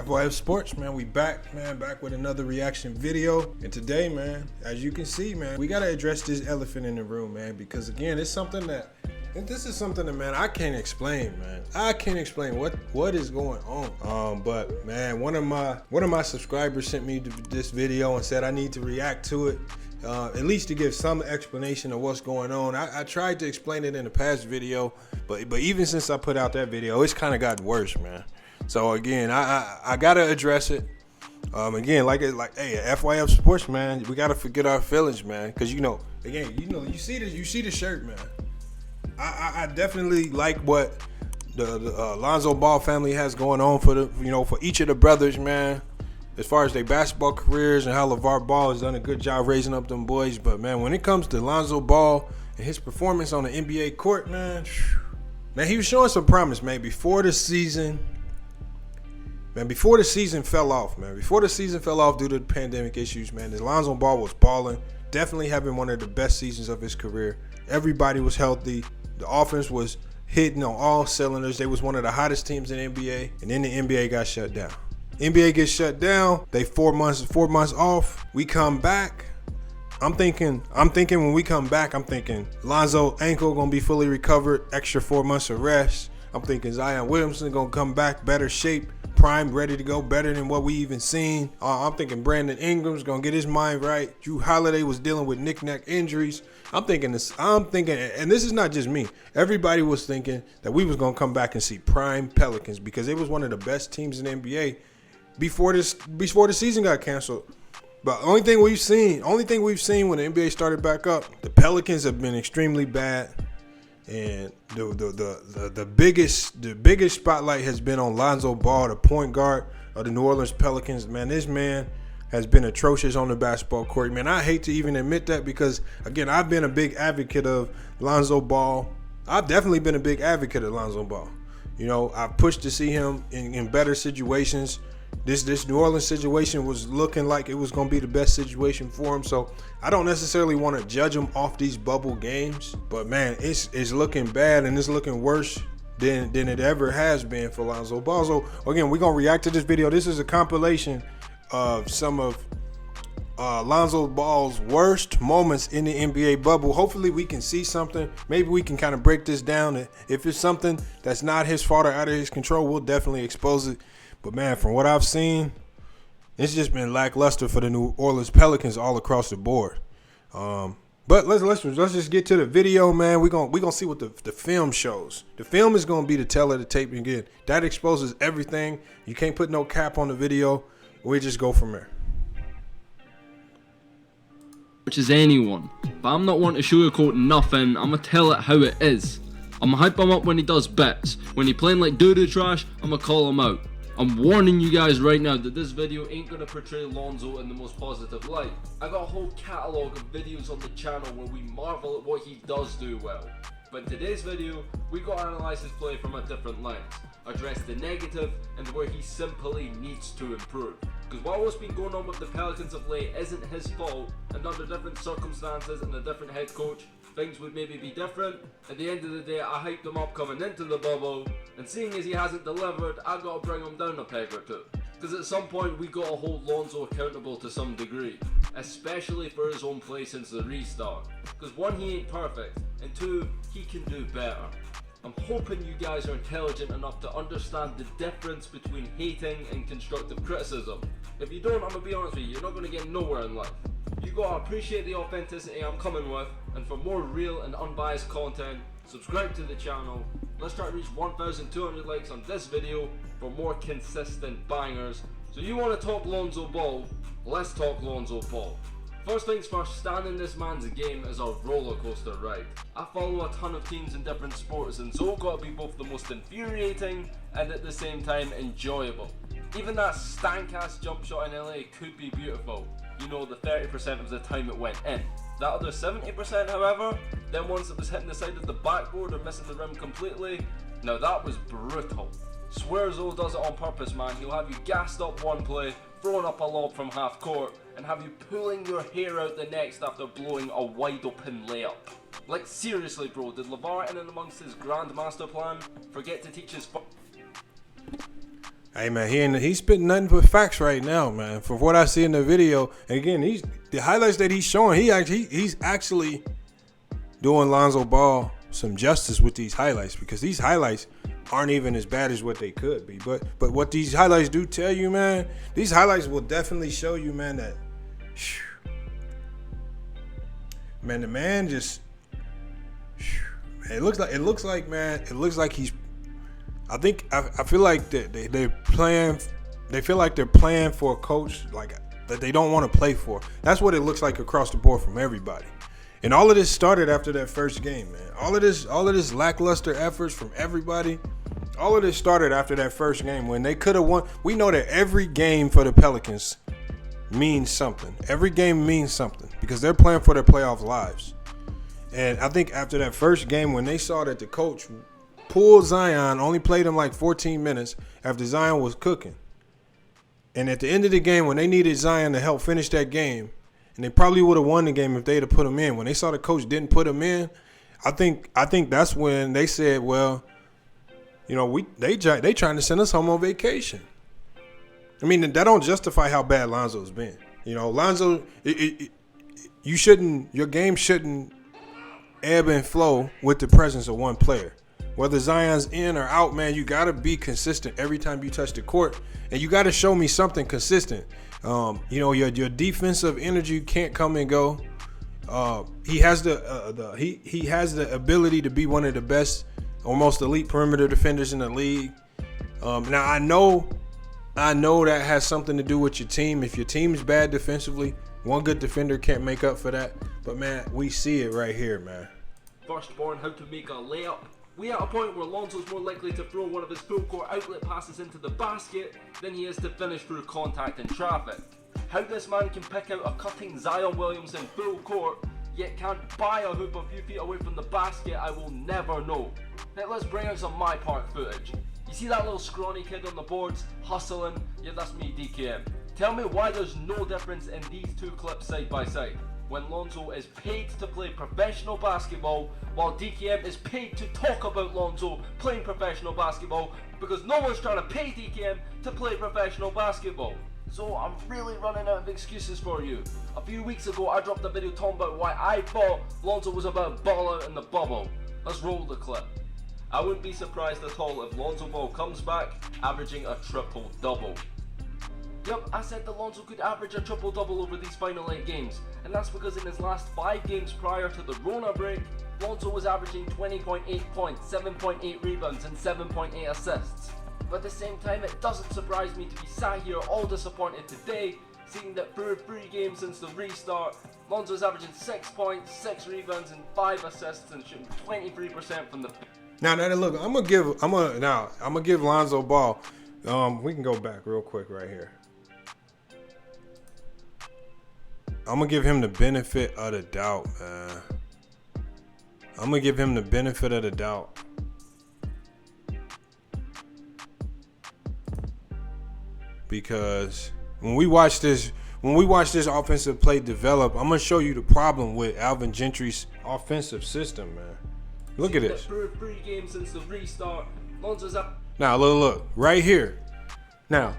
FYF Sports, man, we back with another reaction video. And today, man, as you can see, man, we gotta address this elephant in the room, man, because again, this is something that, man, I can't explain, man. I can't explain what is going on. But man, one of my subscribers sent me this video and said I need to react to it, at least to give some explanation of what's going on. I tried to explain it in the past video, but even since I put out that video, it's kind of gotten worse, man. So again, I gotta address it. Again, like hey, FYF Sports, man, we gotta forget our feelings, man, because you see the shirt, man. I definitely like what the Lonzo Ball family has going on for each of the brothers, man, as far as their basketball careers and how LeVar Ball has done a good job raising up them boys. But man, when it comes to Lonzo Ball and his performance on the NBA court, man, he was showing some promise, man, before the season. Man, before the season fell off due to the pandemic issues, man, Lonzo Ball was balling, definitely having one of the best seasons of his career. Everybody was healthy. The offense was hitting on all cylinders. They was one of the hottest teams in the NBA, and then the NBA got shut down. NBA gets shut down. They 4 months off. We come back. I'm thinking when we come back, I'm thinking Lonzo ankle gonna be fully recovered, extra 4 months of rest. I'm thinking Zion Williamson gonna come back, better shape, primed, ready to go, better than what we even seen. I'm thinking Brandon Ingram's gonna get his mind right. Drew Holiday was dealing with knick-knack injuries. I'm thinking, and this is not just me. Everybody was thinking that we was gonna come back and see prime Pelicans because it was one of the best teams in the NBA before the season got canceled. But only thing we've seen when the NBA started back up, the Pelicans have been extremely bad. And the biggest spotlight has been on Lonzo Ball, the point guard of the New Orleans Pelicans. Man, this man has been atrocious on the basketball court. Man, I hate to even admit that because, again, I've been a big advocate of Lonzo Ball. I've definitely been a big advocate of Lonzo Ball. You know, I've pushed to see him in better situations. This New Orleans situation was looking like it was going to be the best situation for him. So I don't necessarily want to judge him off these bubble games. But, man, it's looking bad and it's looking worse than it ever has been for Lonzo Ball. So, again, we're going to react to this video. This is a compilation of some of Lonzo Ball's worst moments in the NBA bubble. Hopefully we can see something. Maybe we can kind of break this down. If it's something that's not his fault or out of his control, we'll definitely expose it. But man, from what I've seen, it's just been lackluster for the New Orleans Pelicans all across the board. But let's just get to the video, man. We're gonna see what the film shows. The film is gonna be the tell of the tape. Again, that exposes everything. You can't put no cap on the video. We just go from there. Which is anyone, but I'm not one to sugarcoat nothing. I'm gonna tell it how it is. I'm gonna hype him up when he does bits. When he playing like doo-doo trash, I'm gonna call him out. I'm warning you guys right now that this video ain't gonna portray Lonzo in the most positive light. I got a whole catalogue of videos on the channel where we marvel at what he does do well. But in today's video, we gotta analyze his play from a different lens, address the negative and where he simply needs to improve. Because while what's been going on with the Pelicans of late isn't his fault, and under different circumstances and a different head coach, things would maybe be different. At the end of the day, I hyped him up coming into the bubble, and seeing as he hasn't delivered, I gotta bring him down a peg or two. Because at some point, we gotta hold Lonzo accountable to some degree, especially for his own play since the restart. Because one, he ain't perfect, and two, he can do better. I'm hoping you guys are intelligent enough to understand the difference between hating and constructive criticism. If you don't, I'm gonna be honest with you, you're not gonna get nowhere in life. You gotta appreciate the authenticity I'm coming with, and for more real and unbiased content, subscribe to the channel. Let's try to reach 1,200 likes on this video for more consistent bangers. So you wanna talk Lonzo Ball? Let's talk Lonzo Ball. First things first, standing this man's game is a roller coaster ride. I follow a ton of teams in different sports, and so gotta be both the most infuriating and at the same time enjoyable. Even that stank-ass jump shot in LA could be beautiful. You know, the 30% of the time it went in. That other 70%, however, then once it was hitting the side of the backboard or missing the rim completely, now that was brutal. Swearzo does it on purpose, man. He'll have you gassed up one play, throwing up a lob from half court, and have you pulling your hair out the next after blowing a wide open layup. Like seriously, bro, did LeVar in and amongst his grand master plan forget to teach his Hey man, he's spitting nothing but facts right now, man. From what I see in the video, and again, the highlights that he's showing, he's actually doing Lonzo Ball some justice with these highlights, because these highlights aren't even as bad as what they could be. But what these highlights do tell you, man, these highlights will definitely show you, man, that man, the man just it looks like he's. I feel like they're playing. They feel like they're playing for a coach like that they don't want to play for. That's what it looks like across the board from everybody. And all of this started after that first game, man. All of this lackluster efforts from everybody. All of this started after that first game when they could have won. We know that every game for the Pelicans means something. Every game means something because they're playing for their playoff lives. And I think after that first game, when they saw that the coach pulled Zion, only played him like 14 minutes after Zion was cooking. And at the end of the game, when they needed Zion to help finish that game, and they probably would have won the game if they'd have put him in. When they saw the coach didn't put him in, I think that's when they said, well, you know, they trying to send us home on vacation. I mean, that don't justify how bad Lonzo's been. You know, Lonzo, your game shouldn't ebb and flow with the presence of one player. Whether Zion's in or out, man, you got to be consistent every time you touch the court. And you got to show me something consistent. You know, your defensive energy can't come and go. He has the ability to be one of the best, almost elite perimeter defenders in the league. Now, I know that has something to do with your team. If your team is bad defensively, one good defender can't make up for that. But, man, we see it right here, man. Firstborn, how to make a layup. We at a point where Lonzo's more likely to throw one of his full court outlet passes into the basket than he is to finish through contact and traffic. How this man can pick out a cutting Zion Williamson full court, yet can't buy a hoop a few feet away from the basket, I will never know. Now let's bring out some my part footage. You see that little scrawny kid on the boards, hustling? Yeah, that's me, DKM. Tell me why there's no difference in these two clips side by side, when Lonzo is paid to play professional basketball while DKM is paid to talk about Lonzo playing professional basketball, because no one's trying to pay DKM to play professional basketball. So I'm really running out of excuses for you. A few weeks ago I dropped a video talking about why I thought Lonzo was about to ball out in the bubble. Let's roll the clip. I wouldn't be surprised at all if Lonzo Ball comes back averaging a triple-double. Yep, I said that Lonzo could average a triple-double over these final 8 games, and that's because in his last 5 games prior to the Rona break, Lonzo was averaging 20.8 points, 7.8 rebounds, and 7.8 assists. But at the same time, it doesn't surprise me to be sat here all disappointed today, seeing that through 3 games since the restart, Lonzo's averaging 6 points, 6 rebounds, and 5 assists, and shooting 23% from the. Now look, I'm gonna give Lonzo Ball. We can go back real quick right here. I'm going to give him the benefit of the doubt, man. I'm going to give him the benefit of the doubt. Because when we watch this offensive play develop, I'm going to show you the problem with Alvin Gentry's offensive system, man. Look at this. Through 3 games since the restart, Lonzo's up. Now, look, right here. Now,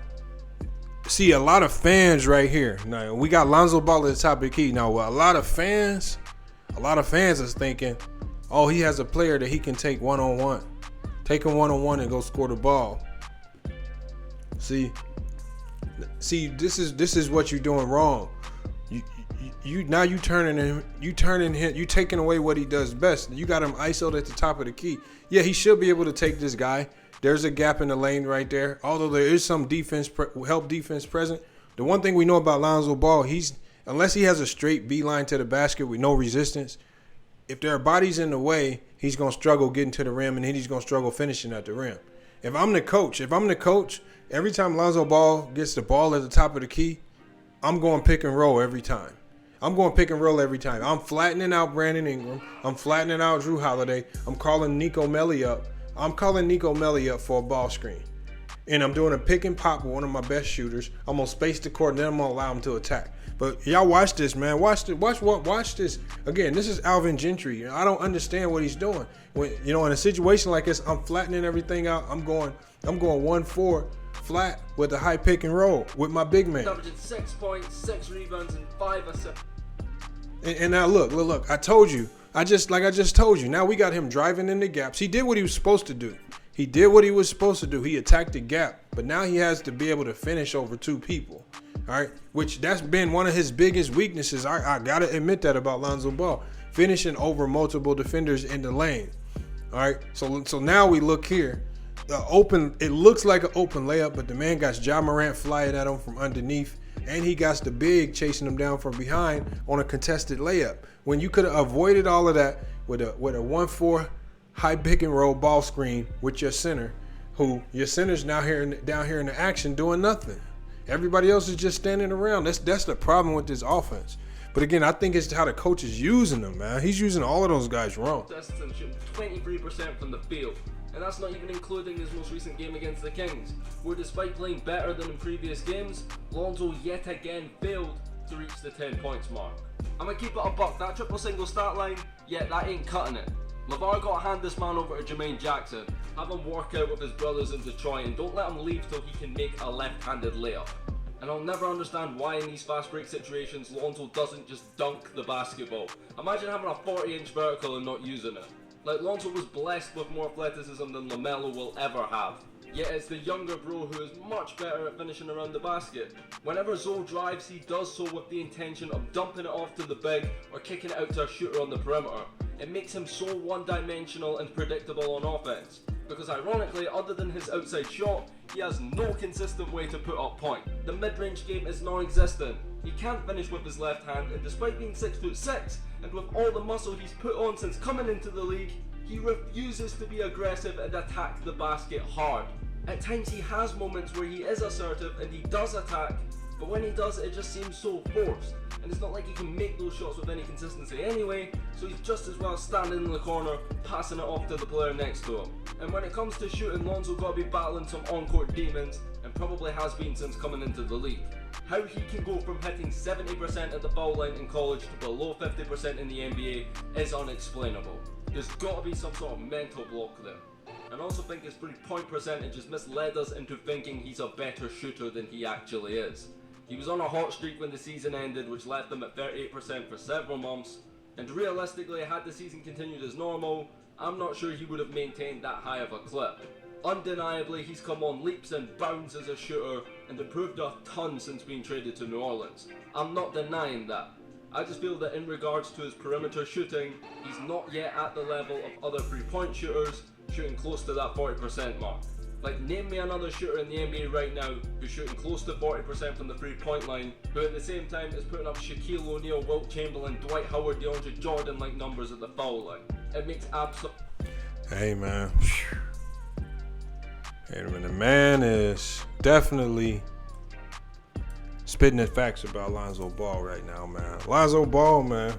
see a lot of fans right here. Now we got Lonzo Ball at the top of the key. Now a lot of fans is thinking, oh, he has a player that he can take one-on-one. Take him one-on-one and go score the ball. See, this is what you're doing wrong. You taking away what he does best. You got him ISO'd at the top of the key. Yeah, he should be able to take this guy. There's a gap in the lane right there. Although there is some defense present, the one thing we know about Lonzo Ball, unless he has a straight beeline to the basket with no resistance, if there are bodies in the way, he's gonna struggle getting to the rim, and then he's gonna struggle finishing at the rim. If I'm the coach, every time Lonzo Ball gets the ball at the top of the key, I'm going pick and roll every time. I'm flattening out Brandon Ingram. I'm flattening out Drew Holiday. I'm calling Nico Melli up for a ball screen. and I'm doing a pick and pop with one of my best shooters. I'm gonna space the court, and then I'm gonna allow him to attack. But y'all watch this, man. Watch this. Again, this is Alvin Gentry. I don't understand what he's doing. When in a situation like this, I'm flattening everything out. I'm going 1-4 flat with a high pick and roll with my big man. Averaging 6 points, 6 rebounds, and 5 assists. And now look. I told you. I just told you. Now we got him driving in the gaps. He did what he was supposed to do. He attacked the gap. But now he has to be able to finish over 2 people. All right, which that's been one of his biggest weaknesses. I gotta admit that about Lonzo Ball, finishing over multiple defenders in the lane. All right, so now we look here, it looks like an open layup, but the man got Ja Morant flying at him from underneath, and he got the big chasing him down from behind on a contested layup. When you could have avoided all of that with a 1-4 high pick and roll ball screen with your center, who your center's down here in the action doing nothing. Everybody else is just standing around. That's the problem with this offense. But again, I think it's how the coach is using them, man. He's using all of those guys wrong. And shooting 23% from the field. And that's not even including his most recent game against the Kings, where despite playing better than in previous games, Lonzo yet again failed to reach the 10 points mark. I'm gonna keep it a buck. That triple single stat line, that ain't cutting it. LeVar got to hand this man over to Jermaine Jackson, have him work out with his brothers in Detroit, and don't let him leave till he can make a left-handed layup. And I'll never understand why in these fast break situations Lonzo doesn't just dunk the basketball. Imagine having a 40-inch vertical and not using it. Like, Lonzo was blessed with more athleticism than LaMelo will ever have. Yet it's the younger bro who is much better at finishing around the basket. Whenever Zoe drives, he does so with the intention of dumping it off to the big or kicking it out to a shooter on the perimeter. It makes him so one-dimensional and predictable on offense. Because ironically, other than his outside shot, he has no consistent way to put up point. The mid-range game is non-existent. He can't finish with his left hand, and despite being 6'6", and with all the muscle he's put on since coming into the league, he refuses to be aggressive and attack the basket hard. At times he has moments where he is assertive and he does attack, but when he does it just seems so forced. And it's not like he can make those shots with any consistency anyway, so he's just as well standing in the corner, passing it off to the player next to him. And when it comes to shooting, Lonzo got to be battling some on-court demons, and probably has been since coming into the league. How he can go from hitting 70% at the foul line in college to below 50% in the NBA is unexplainable. There's got to be some sort of mental block there. And I also think his 3-point percentage has misled us into thinking he's a better shooter than he actually is. He was on a hot streak when the season ended, which left him at 38% for several months, and realistically, had the season continued as normal, I'm not sure he would have maintained that high of a clip. Undeniably, he's come on leaps and bounds as a shooter and improved a ton since being traded to New Orleans. I'm not denying that. I just feel that in regards to his perimeter shooting, he's not yet at the level of other 3-point shooters, shooting close to that 40% mark. Like, name me another shooter in the NBA right now who's shooting close to 40% from the 3-point line, who at the same time is putting up Shaquille O'Neal, Wilt Chamberlain, Dwight Howard, DeAndre Jordan-like numbers at the foul line. It makes absolute... Hey, man. The man is definitely spitting the facts about Lonzo Ball right now, man. Lonzo Ball, man.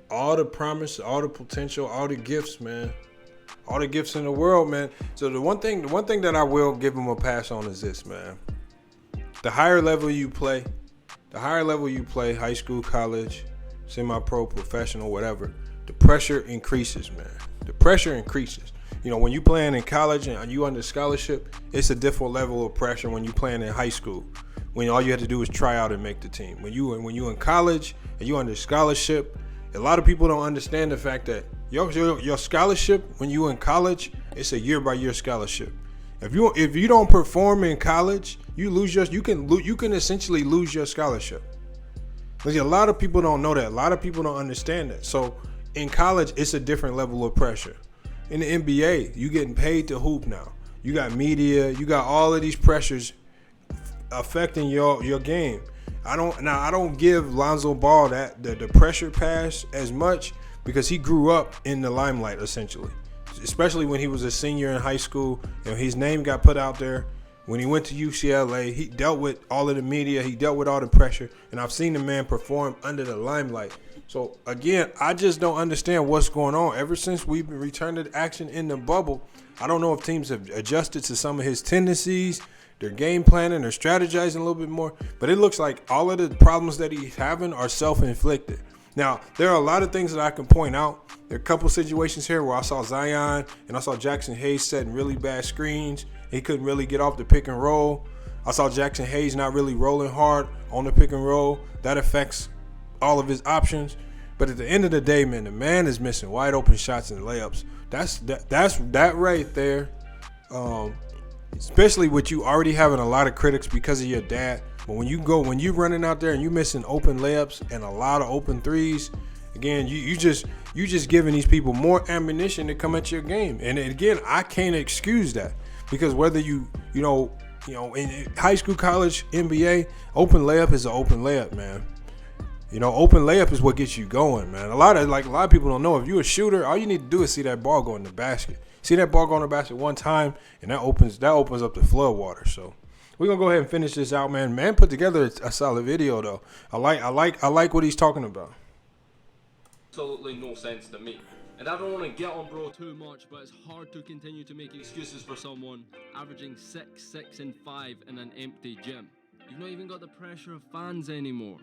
All the promise, all the potential, all the gifts, man. All the gifts in the world, man. So the one thing that I will give him a pass on is this, man. The higher level you play, high school, college, semi-pro, professional, whatever, the pressure increases, man. The pressure increases. You know, when you playing in college and you under scholarship, it's a different level of pressure when you playing in high school, when all you have to do is try out and make the team. When you in college and you under scholarship, a lot of people don't understand the fact that your scholarship when you in college, it's a year-by-year scholarship. If you don't perform in college, you can essentially lose your scholarship. A lot of people don't know that. A lot of people don't understand that. So in college, it's a different level of pressure. In the NBA, you getting paid to hoop now. You got media, you got all of these pressures affecting your game. I don't give Lonzo Ball the pressure pass as much because he grew up in the limelight essentially. Especially when he was a senior in high school, his name got put out there. When he went to UCLA, he dealt with all of the media, he dealt with all the pressure, and I've seen the man perform under the limelight. So again, I just don't understand what's going on. Ever since we've been returned to action in the bubble, I don't know if teams have adjusted to some of his tendencies, their game planning, they're strategizing a little bit more. But it looks like all of the problems that he's having are self-inflicted. Now, there are a lot of things that I can point out. There are a couple situations here where I saw Zion and I saw Jackson Hayes setting really bad screens. He couldn't really get off the pick and roll. I saw Jackson Hayes not really rolling hard on the pick and roll. That affects all of his options. But at the end of the day, man, the man is missing wide open shots and layups. That's right there. Especially with you already having a lot of critics because of your dad. But when you running out there and you missing open layups and a lot of open threes, again, you just giving these people more ammunition to come at your game. And again, I can't excuse that, because whether you know in high school, college, NBA, open layup is an open layup, man. Open layup is what gets you going, man. A lot of people don't know, if you're a shooter, all you need to do is see that ball go in the basket. See that ball go in the basket one time, and that opens up the flood water. So we're gonna go ahead and finish this out, man. Man put together a solid video though. I like what he's talking about. Absolutely no sense to me. And I don't want to get on bro too much, but it's hard to continue to make excuses for someone averaging 6, 6, and 5 in an empty gym. You've not even got the pressure of fans anymore.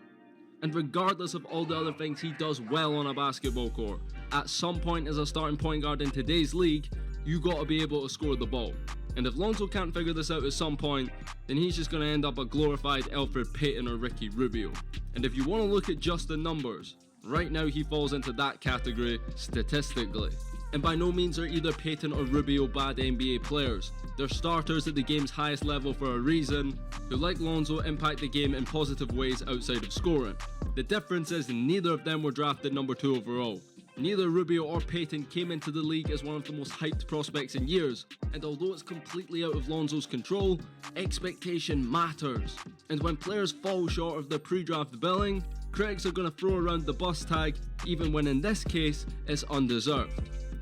And regardless of all the other things he does well on a basketball court, at some point as a starting point guard in today's league, you got to be able to score the ball. And if Lonzo can't figure this out at some point, then he's just going to end up a glorified Elfrid Payton or Ricky Rubio. And if you want to look at just the numbers, right now he falls into that category statistically. And by no means are either Payton or Rubio bad NBA players. They're starters at the game's highest level for a reason, who, like Lonzo, impact the game in positive ways outside of scoring. The difference is neither of them were drafted number 2 overall. Neither Rubio or Payton came into the league as one of the most hyped prospects in years, and although it's completely out of Lonzo's control, expectation matters. And when players fall short of their pre-draft billing, critics are going to throw around the bust tag, even when in this case, it's undeserved.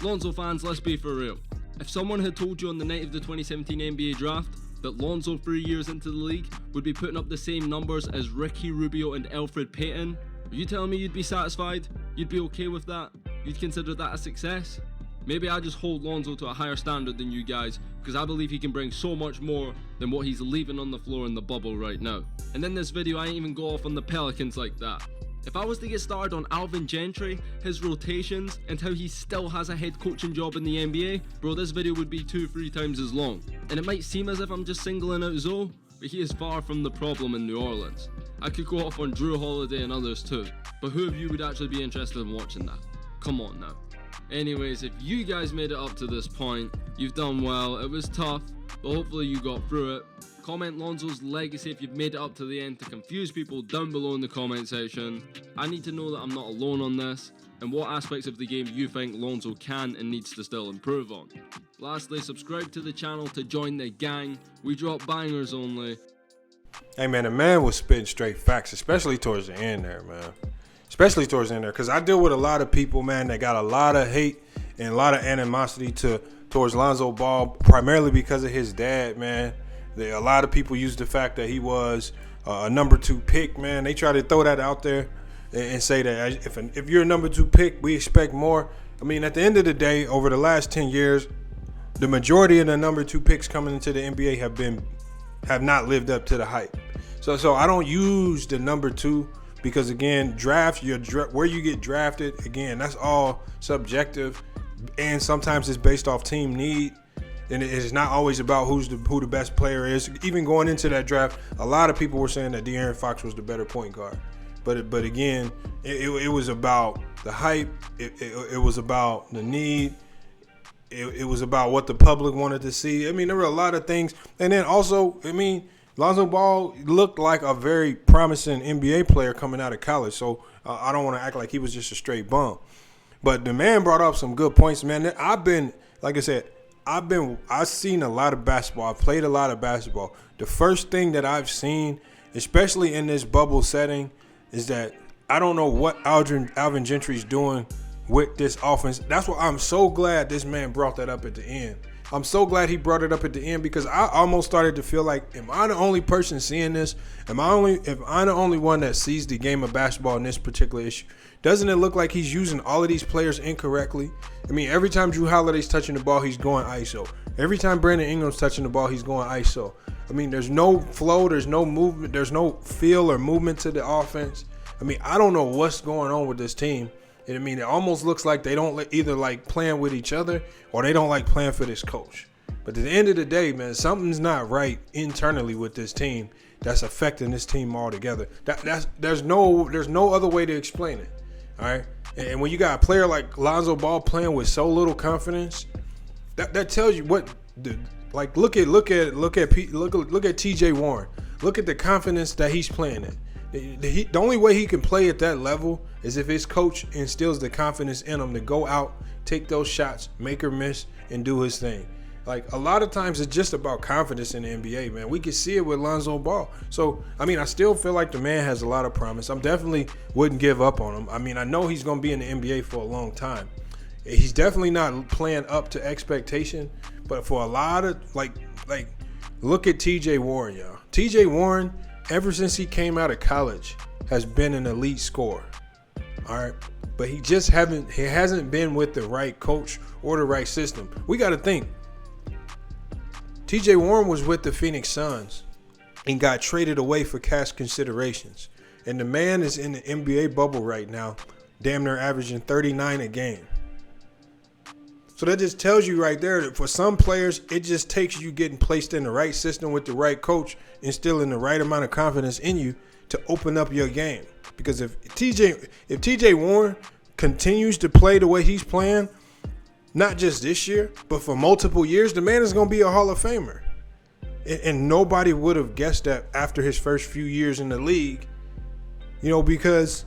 Lonzo fans, let's be for real. If someone had told you on the night of the 2017 NBA draft that Lonzo 3 years into the league would be putting up the same numbers as Ricky Rubio and Elfrid Payton, are you telling me you'd be satisfied? You'd be okay with that? You'd consider that a success? Maybe I just hold Lonzo to a higher standard than you guys, because I believe he can bring so much more than what he's leaving on the floor in the bubble right now. And in this video, I ain't even go off on the Pelicans like that. If I was to get started on Alvin Gentry, his rotations, and how he still has a head coaching job in the NBA, bro, this video would be 2-3 times as long. And it might seem as if I'm just singling out Zoe, but he is far from the problem in New Orleans. I could go off on Drew Holiday and others too, but who of you would actually be interested in watching that? Come on now. Anyways, if you guys made it up to this point, you've done well. It was tough, but hopefully you got through it. Comment Lonzo's legacy if you've made it up to the end to confuse people down below in the comment section. I need to know that I'm not alone on this, and what aspects of the game you think Lonzo can and needs to still improve on. Lastly, subscribe to the channel to join the gang. We drop bangers only. Hey man, the man was spitting straight facts, especially towards the end there, man. Especially towards the end there, because I deal with a lot of people, man, that got a lot of hate and a lot of animosity towards Lonzo Ball, primarily because of his dad, man. A lot of people use the fact that he was a number 2 pick, man. They try to throw that out there and say that if you're a number 2 pick, we expect more. I mean, at the end of the day, over the last 10 years, the majority of the number 2 picks coming into the NBA have not lived up to the hype. So I don't use the number 2 because, again, where you get drafted, again, that's all subjective, and sometimes it's based off team need. And it's not always about who the best player is. Even going into that draft, a lot of people were saying that De'Aaron Fox was the better point guard. But again, it was about the hype. It was about the need. It was about what the public wanted to see. I mean, there were a lot of things. And then also, I mean, Lonzo Ball looked like a very promising NBA player coming out of college. So I don't want to act like he was just a straight bum. But the man brought up some good points, man. I've seen a lot of basketball. I've played a lot of basketball. The first thing that I've seen, especially in this bubble setting, is that I don't know what Alvin Gentry's doing with this offense. That's why I'm so glad this man brought that up at the end, I'm so glad he brought it up at the end, because I almost started to feel like, am I the only person seeing this? Am I the only one that sees the game of basketball in this particular issue? Doesn't it look like he's using all of these players incorrectly? I mean, every time Drew Holiday's touching the ball, he's going ISO. Every time Brandon Ingram's touching the ball, he's going ISO. I mean, there's no flow, there's no movement, there's no feel or movement to the offense. I mean, I don't know what's going on with this team. And I mean, it almost looks like they don't either like playing with each other, or they don't like playing for this coach. But at the end of the day, man, something's not right internally with this team that's affecting this team altogether. There's no other way to explain it. All right. And when you got a player like Lonzo Ball playing with so little confidence, that tells you what. Like look at T.J. Warren. Look at the confidence that he's playing in. The only way he can play at that level is if his coach instills the confidence in him to go out, take those shots, make or miss, and do his thing. Like, a lot of times it's just about confidence in the NBA, man. We can see it with Lonzo Ball. So, I mean, I still feel like the man has a lot of promise. I'm definitely wouldn't give up on him. I mean, I know he's going to be in the NBA for a long time. He's definitely not playing up to expectation, but for a lot of, like look at T.J. Warren, y'all. T.J. Warren, ever since he came out of college, has been an elite scorer. All right, but he hasn't been with the right coach or the right system. We got to think. T.J. Warren was with the Phoenix Suns and got traded away for cash considerations. And the man is in the NBA bubble right now, damn near averaging 39 a game. So that just tells you right there that for some players, it just takes you getting placed in the right system with the right coach, instilling the right amount of confidence in you to open up your game. Because if TJ Warren continues to play the way he's playing, not just this year, but for multiple years, the man is going to be a Hall of Famer. And nobody would have guessed that after his first few years in the league, because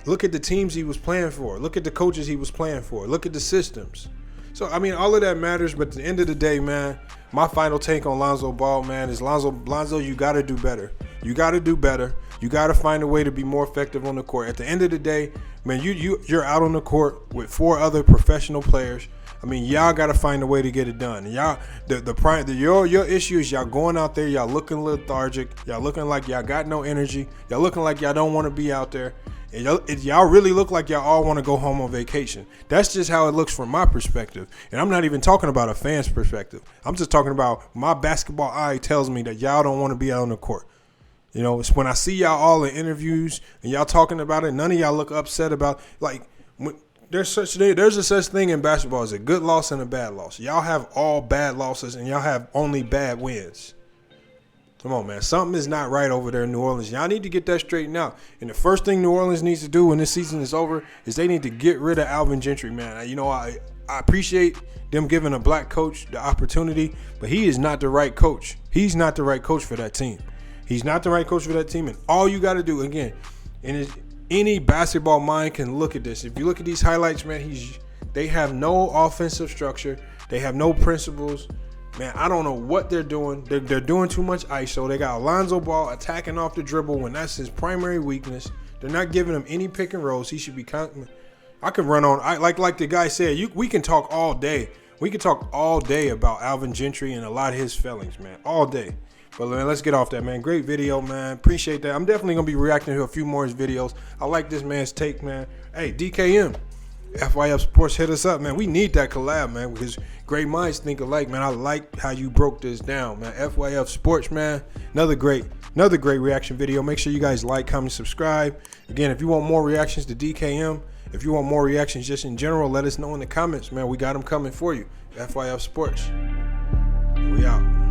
look at the teams he was playing for. Look at the coaches he was playing for. Look at the systems. So, I mean, all of that matters, but at the end of the day, man, my final take on Lonzo Ball, man, is Lonzo, you got to do better. You got to do better. You got to find a way to be more effective on the court. At the end of the day, man, you're out on the court with 4 other professional players. I mean, y'all got to find a way to get it done. Y'all, your issue is y'all going out there, y'all looking lethargic, y'all looking like y'all got no energy, y'all looking like y'all don't want to be out there. And y'all really look like y'all all want to go home on vacation. That's just how it looks from my perspective. And I'm not even talking about a fan's perspective. I'm just talking about my basketball eye tells me that y'all don't want to be out on the court. It's when I see y'all all in interviews and y'all talking about it, none of y'all look upset about, like, there's a such thing in basketball as a good loss and a bad loss. Y'all have all bad losses and y'all have only bad wins. Come on, man. Something is not right over there in New Orleans. Y'all need to get that straightened out. And the first thing New Orleans needs to do when this season is over is they need to get rid of Alvin Gentry, man. I appreciate them giving a black coach the opportunity, but he is not the right coach. He's not the right coach for that team. He's not the right coach for that team. And all you got to do, again, and any basketball mind can look at this. If you look at these highlights, man, they have no offensive structure. They have no principles. Man, I don't know what they're doing. They're doing too much ISO. They got Lonzo Ball attacking off the dribble when that's his primary weakness. They're not giving him any pick and rolls. He should be. I could run on. Like the guy said. We can talk all day. We can talk all day about Alvin Gentry and a lot of his failings, man. All day. But man, let's get off that, man. Great video, man. Appreciate that. I'm definitely gonna be reacting to a few more of his videos. I like this man's take, man. Hey, DKM. FYF Sports, hit us up, man. We need that collab, man, because great minds think alike, man. I like how you broke this down, man. FYF Sports, man. Another great reaction video. Make sure you guys like, comment, subscribe. Again, if you want more reactions to DKM, if you want more reactions just in general, let us know in the comments, man. We got them coming for you. FYF Sports. We out.